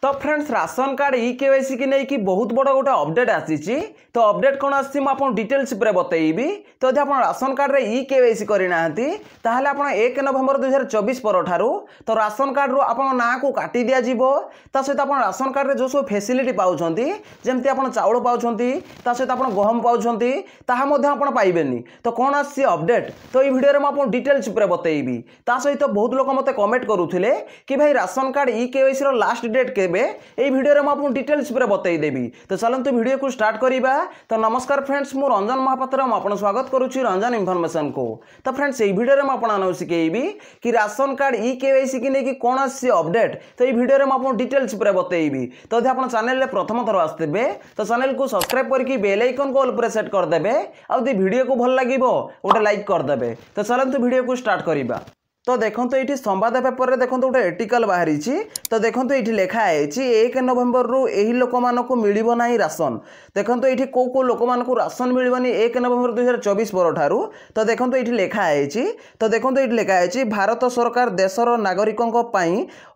तो friends ration card e KYC की नहीं कि बहुत बड़ गोटे अपडेट आसी। तो अपडेट कौन आपको डिटेल्स बतईबी। तो यदि आप राशन कार्ड रे ई केवाईसी करना ताहले आप 1 नवेम्बर 2024 पर तो राशन कार्ड रू आप ना को काटी दि जा सहित आप राशन कार्ड रे जो सब फैसिलिटी पाँच जमती आप चाउल पाँच सहित आप गहम पाँच पाइबेनी। तो कौन आसी अपडेट तो ये वीडियो में आपको डिटेल्स बतईबी। ता सहित बहुत लोग मत कमेंट करुले कि भाई ration card e KYC last date के वीडियो में आपको डिटेल्स बतईदेवी। तो चलते वीडियो को स्टार्ट करवा। तो नमस्कार फ्रेंड्स, मु रंजन महापात्र आपन स्वागत करुच्ची रंजन इनफॉरमेशन को। तो फ्रेंड्स ये वीडियो में आपको शिखेबी कि राशन कार्ड ई केवाईसी की नहीं कौन आसी अपडेट। तो ये वीडियो में आपको डिटेल्स बतईबी। तो यदि आप चैनल प्रथम थर आसते तो चैनल को सब्सक्राइब करके बेल आइकन को ऑल पर सेट करदे। और वीडियो को भल लगे गोटे लाइक करदे। तो चलते वीडियो को स्टार्ट करवा। तो देखो ये संवाद पेपर देखो गोटे आर्टिकल बाहरी। तो देखो ये लिखाई 1 नवेम्बर रु यही लोक मानक मिलना ना राशन। देखो ये कौ कौ लोक मानक राशन मिलनी 1 नवेम्बर 2024 पर। तो देखो ये लिखाई। तो देखो ये लिखाई भारत सरकार देशर नागरिकों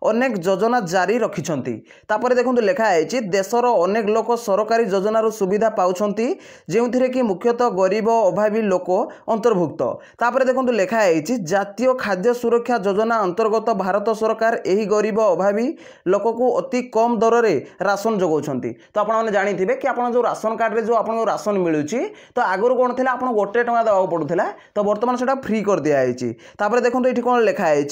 अनेक योजना जारी रखिंट। देखो लिखाई देशर अनेक लोक सरकारी योजनार सुविधा पाँच जो कि मुख्यतः गरीब अभावी लोक अंतर्भुक्त। देखो लिखाई जातीय खाद्य सुरक्षा योजना अंतर्गत भारत सरकार यही गरीब अभावी लोक को अति कम दर में राशन जगाउछंती। तो आपने जानी कि आप जो राशन कार्ड जो आपको राशन मिलूँ तो आगुरी कौन थी आप गोटे टଙ୍କା देवाक पड़ूला। तो बर्तमान से फ्री कर दिखाई। देखो ये कौन लिखाई।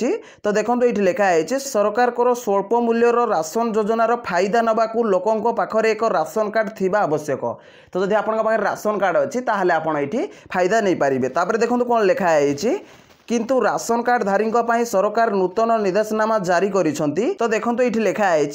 तो देखो ये लिखाई सरकार को स्वल्प मूल्यर राशन योजनार फायदा नवाकू लोकों पाखरे एक राशन कार्ड थिबा आवश्यक। तो जब आपन पाखे राशन कार्ड अच्छी ताहले आपन एठी फायदा नहीं पारे। देखो कौन लिखाई किंतु राशन कार्ड धारी सरकार नूतन निर्देशनामा जारी करिसेंती। तो देखो ये लिखाई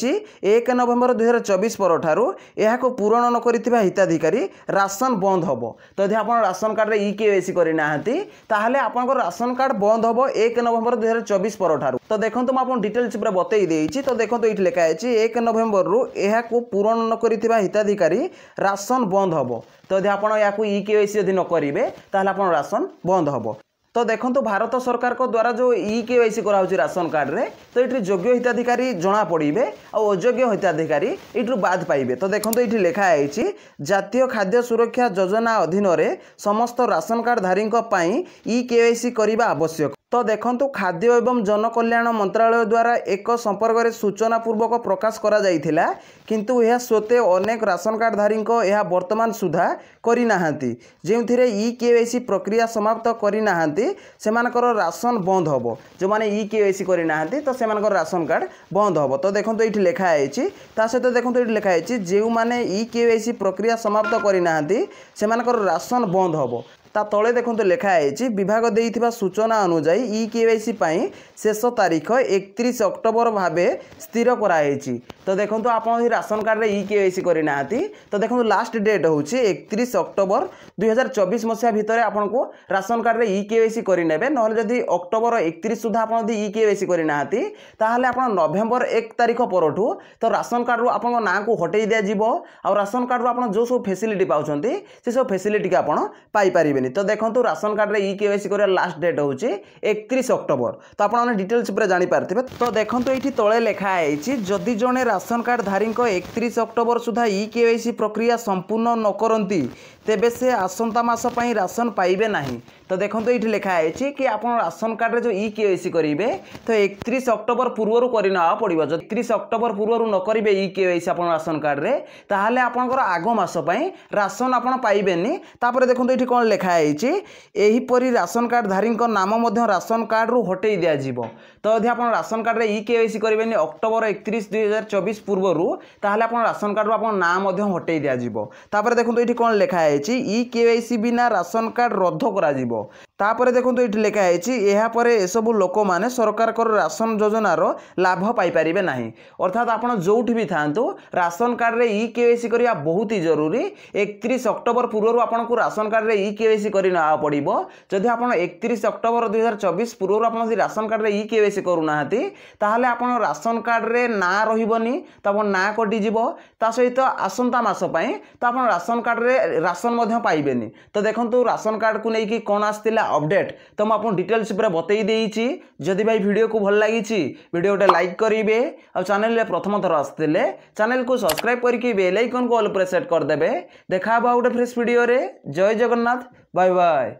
1 नवेम्बर 2024 पर यह पूरण न करिथिबा हिताधिकारी राशन बंद हम। तो यदि आप राशन कार्ड रे ई केवाईसी करना ताहले आपन राशन कार्ड बंद हम 1 नवेम्बर 2024 पर। तो देखो मैं आपको डिटेल्स बतई देइछि। तो देखो ये लिखाई 1 नवेम्बर रु यह पूरण न करिथिबा हिताधिकारी राशन बंद हम। तो यदि आप ई केवाईसी यदि न करेंगे ताहले आपन राशन बंद हम। तो देखो भारत सरकार को द्वारा जो ई केवाईसी कराउछि राशन कार्ड रे तो ये योग्य हिताधिकारी जना पड़े और अयोग्य हिताधिकारी यू बाद पाइबे। तो देखो ये लिखाई जातीय खाद्य सुरक्षा योजना अधीन समस्त राशन कार्ड धारी ई केवाईसी करने आवश्यक। तो देखो खाद्य एवं जनकल्याण मंत्रालय द्वारा एक संपर्क में सूचना पूर्वक प्रकाश करा जाइथिला किंतु यह स्वते अनेक राशन कार्ड धारी यह वर्तमान सुधा करना जो ई केवाईसी प्रक्रिया समाप्त करना सेमानकर राशन बंद हम। जो मैंने ई केवाईसी करना तो सेमानकर राशन कार्ड बंद हम। तो देखो ये लिखाई सहित देखो ये लिखाई जो मैंने ई केवाईसी प्रक्रिया समाप्त करना सेमानकर राशन बंद हम। ता तले देखो लिखाई विभाग देइथिबा सूचना अनुसार ई केवाईसी शेष तारीख 31 अक्टोबर भाव स्थिर कराई। तो देखो आप राशन कार्ड रे ई केवाईसी करना तो देखो लास्ट डेट हूँ 31 अक्टोबर 2024 मसीहा भितर आपको राशन कार्ड रे ई केवाईसी करेंगे। ना जदि अक्टोबर 31 सुधा आप ई केवाईसी करना ताहले आप नवेम्बर 1 तारीख पर तो राशन कार्ड रू आपन ना को हटई दिया जिवो और राशन कार्ड रू आप जो सब फैसिलिटी पाउछंती से सब फैसिलिटी का आपन पाई परिबेनी। तो देखो राशन कार्ड रे ई केवाईसी कर लास्ट डेट हूँ 31 अक्टोबर। तो आपने डिटेल्स जानी पारे। तो देखो ये तले लिखाई जदि जड़े राशन कार्ड धारी 31 अक्टोबर सुधा ई केवाईसी प्रक्रिया संपूर्ण न करती तेबे से आसंता मास पई राशन पाइबे नहीं। तो देखो ये लिखाई कि आप राशन कार्ड रे जो ई केवाईसी करेंगे तो 31 अक्टोबर पूर्व करना पड़ो। जो 31 अक्टोबर पूर्व न करेंगे ई केवाईसी आप राशन कार्ड रे ताहले आपनकर आग मास पई राशन आप पाइबेनी। तापर देखो ये कौन लिखाई एहीपरी राशन कार्ड धारी नाम राशन कार्ड रू हटई दिया जिवो। तो यदि आप राशन कार्ड रे ई केवाईसी करेंगे अक्टोबर 31 2024 पूर्व ताहले आप राशन कार्ड रू नाम हटई दिया जिवो। तापर देखो ये कौन लिखाई ई केवाईसी बिना राशन कार्ड रद्द करा जिवो। तापर देखो ये लिखाई यह पर एसबू लोक मैंने सरकार राशन योजनार लाभ पाइपर ना। अर्थात आप जो भी था राशन कार्ड रे ई केवाईसी करवा बहुत ही जरूरी। 31 अक्टोबर पूर्व आपको राशन कार्ड रे ई केवाईसी करना पड़ो। जदि आप 31 अक्टोबर 2024 पूर्व आप राशन कार्ड रे ई केवाईसी करूना ताहले आप राशन कार्ड रे ना रही तो ना कटिज सहित आसंता मास तो आप राशन कार्ड रे राशन पाइबेनी। तो देखो राशन कार्ड को लेकिन कौन आसला अपडेट तो मुझे डिटेल्स पूरा बतई देइछि। जदि भाई वीडियो को भल लगी वीडियो गोटे लाइक करेंगे और चैनल प्रथम थर आसते चैनल को सब्सक्राइब करके बेल आइकन को ऑल पर सेट करदे। देखा गोटे फ्रेश वीडियो रे। जय जगन्नाथ। Bye bye.